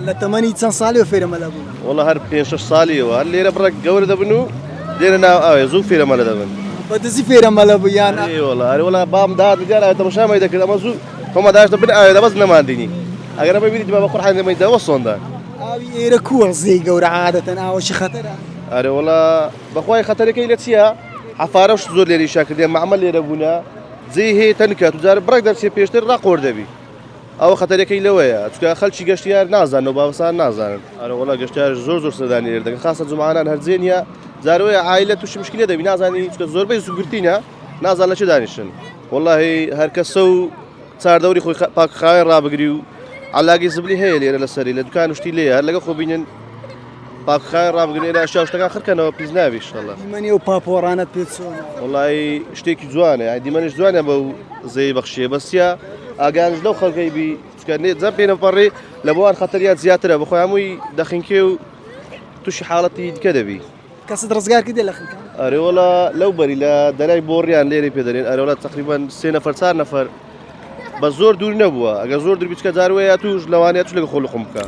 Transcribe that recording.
لە تەمەنی چەند ساڵی فێرەمەلە بوون؟ والله هەر 5-6 ساڵیەوە هەر لێرە بڕێک گەورە دەبن و لێرە ناو ئاوێ زوو فێرەمەلە دەبن. بەدەستی فێرەمەلە بوو یان؟ وڵا بام داد دیار ئاوێ تەماشامی دەکرد ئەمە زوو تۆمە داشتە بن ئاوێ دەبەست نەماندینی ئەگەر ئەمە بینیت بە قورحان دەمەی دەوە سۆندا. ئاوی ئێرە کووە زێی گەورە عادەتەن ئاوەشی خەتەرە؟ ئەرێ وڵا بەخوای خەتەرەکەی لە چییە؟ حەفارەش زۆر لێری شاکردێ مەعمەل لێرە بوونە جێی هەیە تەنکات و جارە بڕێک دەرچێ پێشتر ڕاقۆر دەبی. ئەوە خەتەرەکەی لەوەیە چکە خەڵکی گەشتیار نازانن و باوەسان نازانن. ئەرە وڵا گەشتیار زۆر سەردانی لێرە دەکەن خاصە جومعانان هەرجێنیە جارەوەیە عایلە تووشی مشکلە دەبی نازانی چکە زۆربەی سوگرتینە نازان لە چ دانیشن. وەڵاهی هەر کەسە و چاردەوری خۆی پاکخاوێن ڕابگری و عەلاقەی زبلی هەیە لێرە لەسەری لە دوکان شتی لێیە هەر لەگە خۆ بینن پاکخاوێن ڕابگرن لێرە ئەشیا شتەکان خڕکەنەوە پیس ناوی ئینشەڵڵا. دیمەنی و پاپۆڕانەت پێت چۆنە؟ وەڵاهی شتێکی جوانە دیمەنیش جوانە بەو زەی بەخشیە بەسیە ئاگانش لەو خەڵکەی بی چکە جەم پێ نەپەڕێ لە بۆوان خەتەریات زیاترە بەخۆی هەمووی دەخینکێ و تووشی حاڵەتی دیکە دەبی. کەست ڕزگار کردێ لە خەکان؟ ئەرێ وەڵا لەو بەری لە دەلای بۆڕیان لێرەی پێدەرێن ئەرێ وڵا تەقریبەن 3 نەفەر 4 نەفەر بە زۆر دوور نەبووە ئەگەر زۆر دوور بیچکە جاروەیە توش لەوانەیە توش لەگە خۆڵقم بکە.